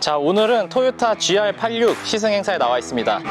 자, 오늘은 토요타 GR86 시승 행사에 나와 있습니다.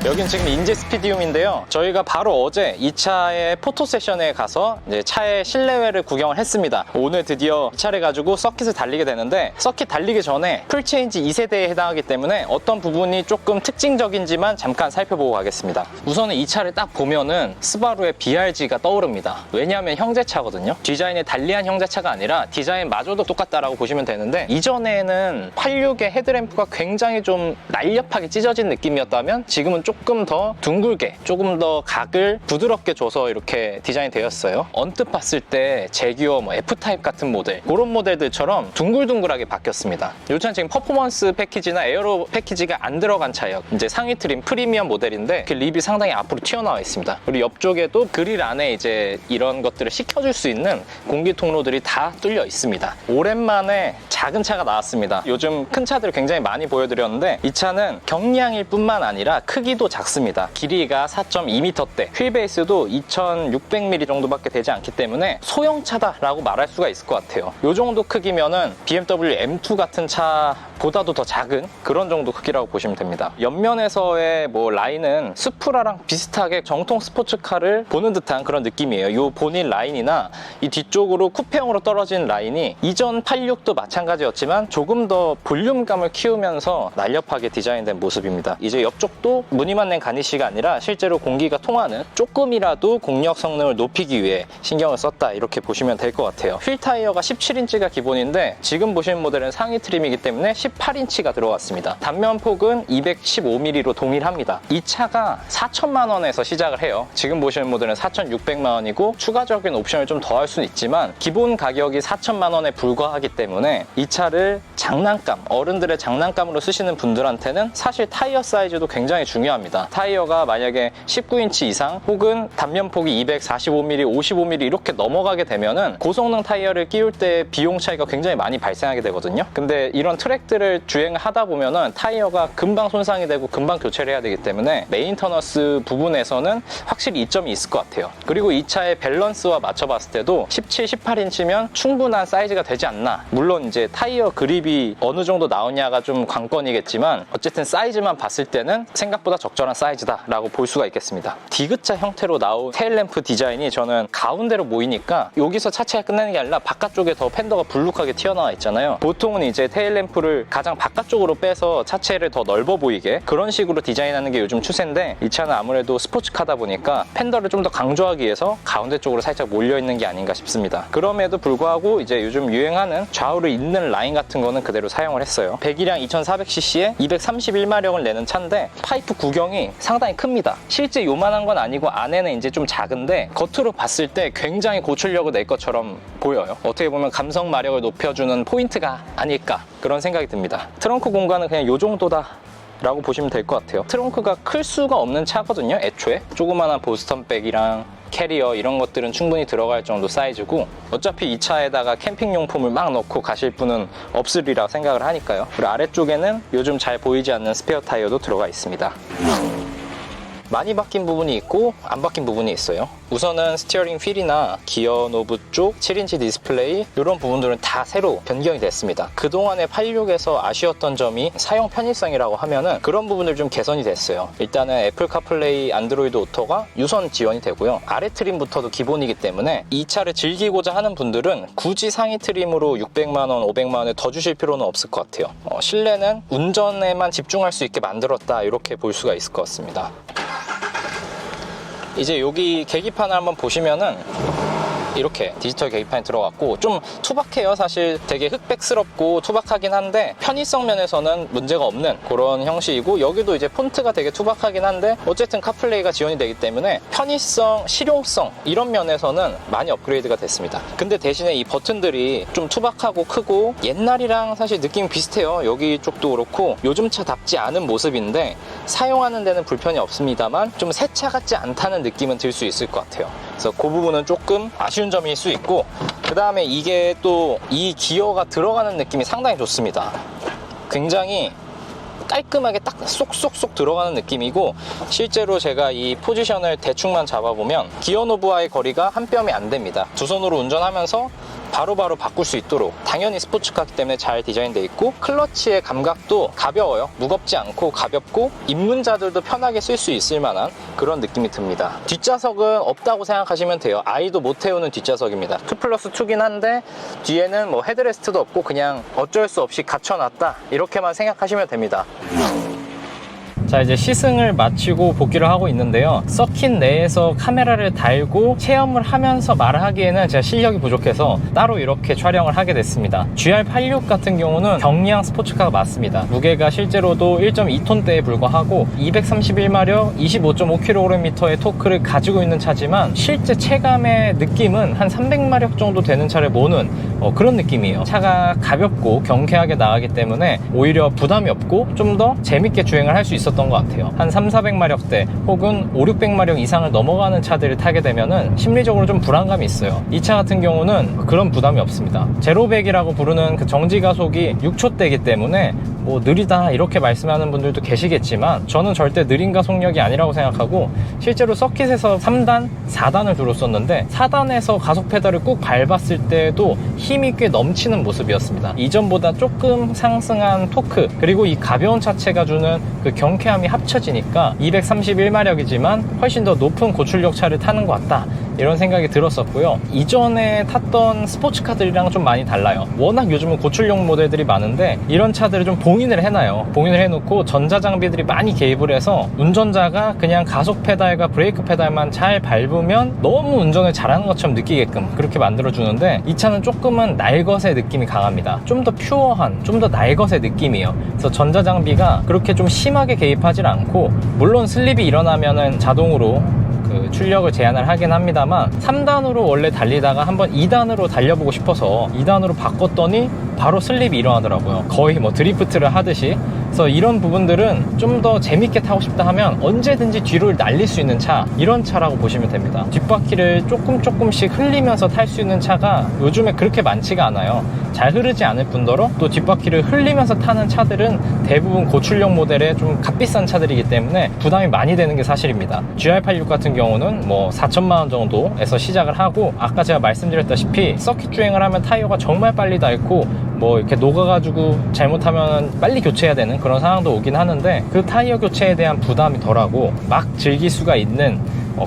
여긴 지금 인제 스피디움인데요. 저희가 바로 어제 이 차의 포토 세션에 가서 이제 차의 실내외를 구경을 했습니다. 오늘 드디어 이 차를 가지고 서킷을 달리게 되는데, 서킷 달리기 전에 풀체인지 2세대에 해당하기 때문에 어떤 부분이 조금 특징적인지만 잠깐 살펴보고 가겠습니다. 우선은 이 차를 딱 보면은 스바루의 BRG가 떠오릅니다. 왜냐하면 형제차거든요. 디자인이 달리한 형제차가 아니라 디자인마저도 똑같다라고 보시면 되는데, 이전에는 86의 헤드램프가 굉장히 좀 날렵하게 찢어진 느낌이었다면 지금은 조금 더 둥글게, 조금 더 각을 부드럽게 줘서 이렇게 디자인이 되었어요. 언뜻 봤을 때 제규어 F타입 같은 모델, 그런 모델들처럼 둥글둥글하게 바뀌었습니다. 이 차는 지금 퍼포먼스 패키지나 에어로 패키지가 안 들어간 차예요. 이제 상위 트림 프리미엄 모델인데 그 립이 상당히 앞으로 튀어나와 있습니다. 그리고 옆쪽에도 그릴 안에 이제 이런 것들을 식혀줄 수 있는 공기 통로들이 다 뚫려 있습니다. 오랜만에 작은 차가 나왔습니다. 요즘 큰 차들을 굉장히 많이 보여드렸는데, 이 차는 경량일 뿐만 아니라 크기도 작습니다. 길이가 4.2m대, 휠베이스도 2600mm 정도밖에 되지 않기 때문에 소형차다라고 말할 수가 있을 것 같아요. 이 정도 크기면은 BMW M2 같은 차보다도 더 작은 그런 정도 크기라고 보시면 됩니다. 옆면에서의 라인은 수프라랑 비슷하게 정통 스포츠카를 보는 듯한 그런 느낌이에요. 이 본인 라인이나 이 뒤쪽으로 쿠페형으로 떨어진 라인이 이전 86도 마찬가지였지만 조금 더 볼륨감을 키우면서 날렵하게 디자인된 모습입니다. 이제 옆쪽도 무늬만 낸 가니쉬가 아니라 실제로 공기가 통하는, 조금이라도 공력 성능을 높이기 위해 신경을 썼다, 이렇게 보시면 될 것 같아요. 휠 타이어가 17인치가 기본인데 지금 보시는 모델은 상위 트림이기 때문에 18인치가 들어갔습니다. 단면 폭은 215mm로 동일합니다. 이 차가 4천만 원에서 시작을 해요. 지금 보시는 모델은 4,600만 원이고 추가적인 옵션을 좀 더할 수는 있지만 기본 가격이 4천만 원에 불과하기 때문에 이 차를 장난감, 어른들의 장난감으로 쓰시는 분들한테는 사실 타이어 사이즈도 굉장히 중요합니다. 타이어가 만약에 19인치 이상 혹은 단면폭이 245mm, 55mm 이렇게 넘어가게 되면은 고성능 타이어를 끼울 때 비용 차이가 굉장히 많이 발생하게 되거든요. 근데 이런 트랙들을 주행을 하다 보면은 타이어가 금방 손상이 되고 금방 교체를 해야 되기 때문에 메인터너스 부분에서는 확실히 이점이 있을 것 같아요. 그리고 이 차의 밸런스와 맞춰봤을 때도 17, 18인치면 충분한 사이즈가 되지 않나. 물론 이제 타이어 그립이 어느 정도 나오냐가 좀 관건이겠지만 어쨌든 사이즈만 봤을 때는 생각보다 적절한 사이즈다 라고 볼 수가 있겠습니다. 디귿자 형태로 나온 테일램프 디자인이 저는 가운데로 모이니까 여기서 차체가 끝나는 게 아니라 바깥쪽에 더 팬더가 불룩하게 튀어나와 있잖아요. 보통은 이제 테일램프를 가장 바깥쪽으로 빼서 차체를 더 넓어 보이게 그런 식으로 디자인하는 게 요즘 추세인데, 이 차는 아무래도 스포츠카다 보니까 팬더를 좀 더 강조하기 위해서 가운데 쪽으로 살짝 몰려있는 게 아닌가 싶습니다. 그럼에도 불구하고 이제 요즘 유행하는 좌우를 잇는 라인 같은 거는 그대로 사용을 했어요. 배기량 2400cc에 231마력을 내는 차인데 파이프 구경이 상당히 큽니다. 실제 요만한 건 아니고 안에는 이제 좀 작은데 겉으로 봤을 때 굉장히 고출력을 낼 것처럼 보여요. 어떻게 보면 감성 마력을 높여주는 포인트가 아닐까, 그런 생각이 듭니다. 트렁크 공간은 그냥 요 정도다 라고 보시면 될 것 같아요. 트렁크가 클 수가 없는 차거든요. 애초에 조그마한 보스턴백이랑 캐리어 이런 것들은 충분히 들어갈 정도 사이즈고, 어차피 이 차에다가 캠핑용품을 막 넣고 가실 분은 없으리라 생각을 하니까요. 그리고 아래쪽에는 요즘 잘 보이지 않는 스페어 타이어도 들어가 있습니다. 많이 바뀐 부분이 있고 안 바뀐 부분이 있어요. 우선은 스티어링 휠이나 기어 노브 쪽 7인치 디스플레이, 이런 부분들은 다 새로 변경이 됐습니다. 그동안의 86에서 아쉬웠던 점이 사용 편의성이라고 하면은 그런 부분들 좀 개선이 됐어요. 일단은 애플 카플레이, 안드로이드 오토가 유선 지원이 되고요. 아래 트림부터도 기본이기 때문에 이 차를 즐기고자 하는 분들은 굳이 상위 트림으로 600만 원, 500만 원을 더 주실 필요는 없을 것 같아요. 실내는 운전에만 집중할 수 있게 만들었다, 이렇게 볼 수가 있을 것 같습니다. 이제 여기 계기판을 한번 보시면은 이렇게 디지털 계기판이 들어갔고 좀 투박해요. 사실 되게 흑백스럽고 투박하긴 한데 편의성 면에서는 문제가 없는 그런 형식이고, 여기도 이제 폰트가 되게 투박하긴 한데 어쨌든 카플레이가 지원이 되기 때문에 편의성, 실용성 이런 면에서는 많이 업그레이드가 됐습니다. 근데 대신에 이 버튼들이 좀 투박하고 크고 옛날이랑 사실 느낌이 비슷해요. 여기 쪽도 그렇고 요즘 차답지 않은 모습인데 사용하는 데는 불편이 없습니다만 좀 새 차 같지 않다는 느낌은 들 수 있을 것 같아요. 그래서 그 부분은 조금 아쉬운 점일 수 있고, 그 다음에 이게 또 이 기어가 들어가는 느낌이 상당히 좋습니다. 굉장히 깔끔하게 딱 쏙쏙쏙 들어가는 느낌이고, 실제로 제가 이 포지션을 대충만 잡아보면 기어 노브와의 거리가 한 뼘이 안 됩니다. 두 손으로 운전하면서 바로바로 바꿀 수 있도록 당연히 스포츠카기 때문에 잘 디자인되어 있고, 클러치의 감각도 가벼워요. 무겁지 않고 가볍고 입문자들도 편하게 쓸 수 있을 만한 그런 느낌이 듭니다. 뒷좌석은 없다고 생각하시면 돼요. 아이도 못 태우는 뒷좌석입니다. 2+2긴 한데 뒤에는 뭐 헤드레스트도 없고 그냥 어쩔 수 없이 갖춰놨다, 이렇게만 생각하시면 됩니다. 자, 이제 시승을 마치고 복귀를 하고 있는데요. 서킷 내에서 카메라를 달고 체험을 하면서 말하기에는 제가 실력이 부족해서 따로 이렇게 촬영을 하게 됐습니다. GR86 같은 경우는 경량 스포츠카가 맞습니다. 무게가 실제로도 1.2톤대에 불과하고 231마력 25.5kg의 토크를 가지고 있는 차지만, 실제 체감의 느낌은 한 300마력 정도 되는 차를 모는 그런 느낌이에요. 차가 가볍고 경쾌하게 나가기 때문에 오히려 부담이 없고 좀 더 재밌게 주행을 할 수 있었던 것 같아요. 한 300~400마력대 혹은 500~600마력 이상을 넘어가는 차들을 타게 되면은 심리적으로 좀 불안감이 있어요. 이 차 같은 경우는 그런 부담이 없습니다. 제로백이라고 부르는 그 정지 가속이 6초대이기 때문에 뭐 느리다 이렇게 말씀하는 분들도 계시겠지만, 저는 절대 느린 가속력이 아니라고 생각하고, 실제로 서킷에서 3단, 4단을 들었었는데 4단에서 가속 페달을 꾹 밟았을 때도 힘이 꽤 넘치는 모습이었습니다. 이전보다 조금 상승한 토크, 그리고 이 가벼운 차체가 주는 그 경쾌함이 합쳐지니까 231마력이지만 훨씬 더 높은 고출력 차를 타는 것 같다, 이런 생각이 들었었고요. 이전에 탔던 스포츠카들이랑 좀 많이 달라요. 워낙 요즘은 고출력 모델들이 많은데 이런 차들을 좀 봉인을 해놔요. 봉인을 해놓고 전자장비들이 많이 개입을 해서 운전자가 그냥 가속 페달과 브레이크 페달만 잘 밟으면 너무 운전을 잘하는 것처럼 느끼게끔 그렇게 만들어주는데, 이 차는 조금은 날것의 느낌이 강합니다. 좀 더 퓨어한, 좀 더 날것의 느낌이에요. 그래서 전자장비가 그렇게 좀 심하게 개입하지 않고, 물론 슬립이 일어나면은 자동으로 그 출력을 제한을 하긴 합니다만, 3단으로 원래 달리다가 한번 2단으로 달려보고 싶어서 2단으로 바꿨더니 바로 슬립이 일어나더라고요. 거의 뭐 드리프트를 하듯이. 그래서 이런 부분들은 좀 더 재밌게 타고 싶다 하면 언제든지 뒤로 날릴 수 있는 차, 이런 차라고 보시면 됩니다. 뒷바퀴를 조금씩 흘리면서 탈 수 있는 차가 요즘에 그렇게 많지가 않아요. 잘 흐르지 않을 뿐더러 또 뒷바퀴를 흘리면서 타는 차들은 대부분 고출력 모델의 좀 값비싼 차들이기 때문에 부담이 많이 되는 게 사실입니다. GR86 같은 경우는 뭐 4천만원 정도에서 시작을 하고, 아까 제가 말씀드렸다시피 서킷 주행을 하면 타이어가 정말 빨리 닳고 뭐 이렇게 녹아가지고 잘못하면 빨리 교체해야 되는 그런 상황도 오긴 하는데, 그 타이어 교체에 대한 부담이 덜하고 막 즐길 수가 있는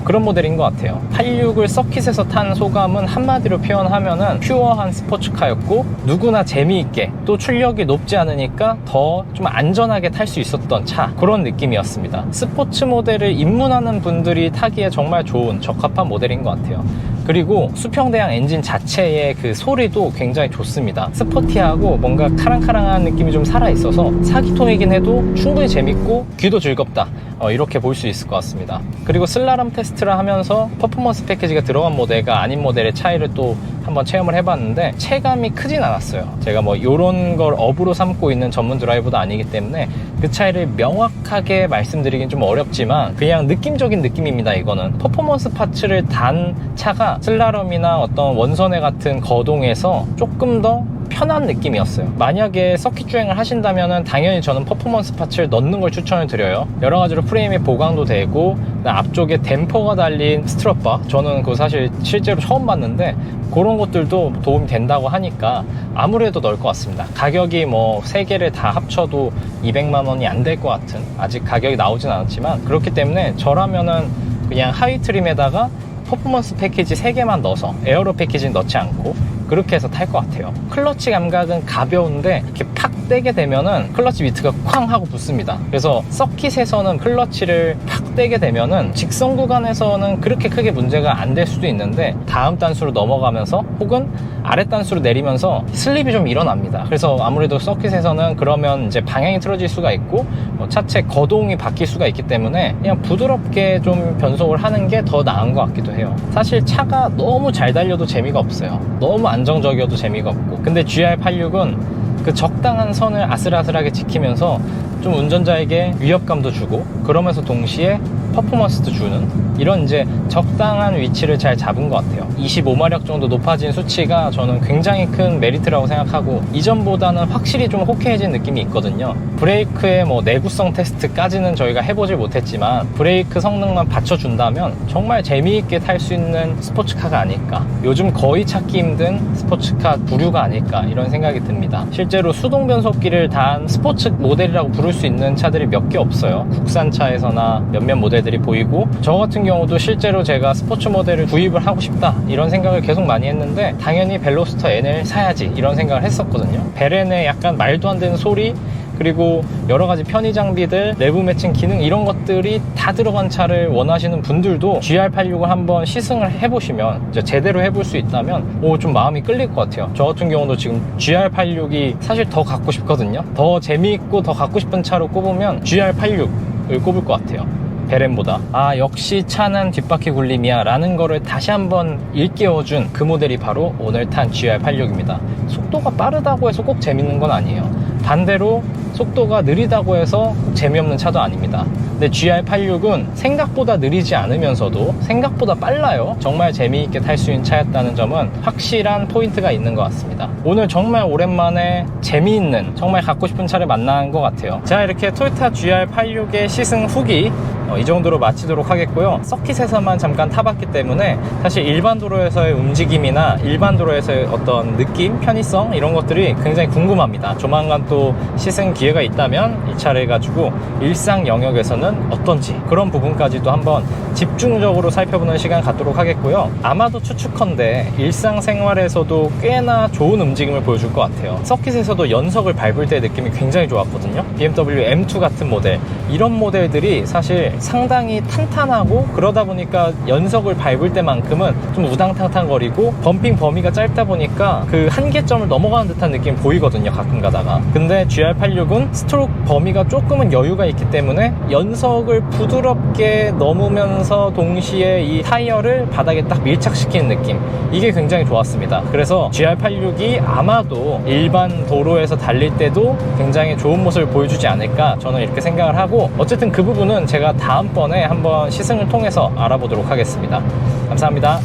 그런 모델인 것 같아요. 86을 서킷에서 탄 소감은 한마디로 표현하면은 퓨어한 스포츠카였고, 누구나 재미있게, 또 출력이 높지 않으니까 더 좀 안전하게 탈 수 있었던 차, 그런 느낌이었습니다. 스포츠 모델을 입문하는 분들이 타기에 정말 좋은 적합한 모델인 것 같아요. 그리고 수평대양 엔진 자체의 그 소리도 굉장히 좋습니다. 스포티하고 뭔가 카랑카랑한 느낌이 좀 살아있어서 4기통이긴 해도 충분히 재밌고 귀도 즐겁다, 이렇게 볼 수 있을 것 같습니다. 그리고 슬라럼 테스트를 하면서 퍼포먼스 패키지가 들어간 모델과 아닌 모델의 차이를 또 한번 체험을 해봤는데, 체감이 크진 않았어요. 제가 뭐 이런 걸 업으로 삼고 있는 전문 드라이버도 아니기 때문에 그 차이를 명확하게 말씀드리긴 좀 어렵지만, 그냥 느낌적인 느낌입니다. 이거는 퍼포먼스 파츠를 단 차가 슬라럼이나 어떤 원선회 같은 거동에서 조금 더 편한 느낌이었어요. 만약에 서킷 주행을 하신다면 당연히 저는 퍼포먼스 파츠를 넣는 걸 추천을 드려요. 여러 가지로 프레임이 보강도 되고, 앞쪽에 댐퍼가 달린 스트럿바, 저는 그거 사실 실제로 처음 봤는데 그런 것들도 도움이 된다고 하니까 아무래도 넣을 것 같습니다. 가격이 뭐 3개를 다 합쳐도 200만 원이 안 될 것 같은, 아직 가격이 나오진 않았지만, 그렇기 때문에 저라면은 그냥 하이 트림에다가 퍼포먼스 패키지 3개만 넣어서 에어로 패키지는 넣지 않고 그렇게 해서 탈 것 같아요. 클러치 감각은 가벼운데 이렇게 팍 떼게 되면은 클러치 비트가 쾅 하고 붙습니다. 그래서 서킷에서는 클러치를 팍 떼게 되면은 직선 구간에서는 그렇게 크게 문제가 안 될 수도 있는데, 다음 단수로 넘어가면서 혹은 아래 단수로 내리면서 슬립이 좀 일어납니다. 그래서 아무래도 서킷에서는 그러면 이제 방향이 틀어질 수가 있고 차체 거동이 바뀔 수가 있기 때문에 그냥 부드럽게 좀 변속을 하는 게 더 나은 것 같기도 해요. 사실 차가 너무 잘 달려도 재미가 없어요. 너무 안정적이어도 재미가 없고, 근데 GR86은 그 적당한 선을 아슬아슬하게 지키면서 좀 운전자에게 위협감도 주고, 그러면서 동시에 퍼포먼스도 주는 이런 이제 적당한 위치를 잘 잡은 것 같아요. 25마력 정도 높아진 수치가 저는 굉장히 큰 메리트라고 생각하고 이전보다는 확실히 좀 호쾌해진 느낌이 있거든요. 브레이크의 뭐 내구성 테스트까지는 저희가 해보질 못했지만 브레이크 성능만 받쳐준다면 정말 재미있게 탈 수 있는 스포츠카가 아닐까. 요즘 거의 찾기 힘든 스포츠카 부류가 아닐까 이런 생각이 듭니다. 실제로 수동 변속기를 단 스포츠 모델이라고 부를 수 있는 차들이 몇 개 없어요. 국산차에서나 몇몇 모델들이 보이고 저 같은 경우도 실제로 제가 스포츠 모델을 구입을 하고 싶다 이런 생각을 계속 많이 했는데 당연히 벨로스터 N을 사야지 이런 생각을 했었거든요. 베렌의 약간 말도 안 되는 소리 그리고 여러 가지 편의 장비들, 내부 매칭 기능 이런 것들이 다 들어간 차를 원하시는 분들도 GR86을 한번 시승을 해보시면 이제 제대로 해볼 수 있다면 좀 마음이 끌릴 것 같아요. 저 같은 경우도 지금 GR86이 사실 더 갖고 싶거든요. 더 재미있고 더 갖고 싶은 차로 꼽으면 GR86을 꼽을 것 같아요. 베렌보다. 역시 차는 뒷바퀴 굴림이야 라는 거를 다시 한번 일깨워준 그 모델이 바로 오늘 탄 GR86입니다. 속도가 빠르다고 해서 꼭 재밌는 건 아니에요. 반대로 속도가 느리다고 해서 꼭 재미없는 차도 아닙니다. 근데 GR86은 생각보다 느리지 않으면서도 생각보다 빨라요. 정말 재미있게 탈 수 있는 차였다는 점은 확실한 포인트가 있는 것 같습니다. 오늘 정말 오랜만에 재미있는 정말 갖고 싶은 차를 만난 것 같아요. 자, 이렇게 토요타 GR86의 시승 후기 이 정도로 마치도록 하겠고요. 서킷에서만 잠깐 타봤기 때문에 사실 일반 도로에서의 움직임이나 일반 도로에서의 어떤 느낌, 편의성 이런 것들이 굉장히 궁금합니다. 조만간 또 시승 기회가 있다면 이 차를 가지고 일상 영역에서는 어떤지 그런 부분까지도 한번 집중적으로 살펴보는 시간 갖도록 하겠고요. 아마도 추측컨대 일상생활에서도 꽤나 좋은 움직임을 보여줄 것 같아요. 서킷에서도 연석을 밟을 때 느낌이 굉장히 좋았거든요. BMW M2 같은 모델 이런 모델들이 사실 상당히 탄탄하고 그러다 보니까 연석을 밟을 때만큼은 좀 우당탕탕거리고 범핑 범위가 짧다 보니까 그 한계점을 넘어가는 듯한 느낌이 보이거든요, 가끔 가다가. 근데 GR86은 스트로크 범위가 조금은 여유가 있기 때문에 연석을 부드럽게 넘으면서 동시에 이 타이어를 바닥에 딱 밀착시키는 느낌, 이게 굉장히 좋았습니다. 그래서 GR86이 아마도 일반 도로에서 달릴 때도 굉장히 좋은 모습을 보여주지 않을까 저는 이렇게 생각을 하고, 어쨌든 그 부분은 제가 다음번에 한번 시승을 통해서 알아보도록 하겠습니다. 감사합니다.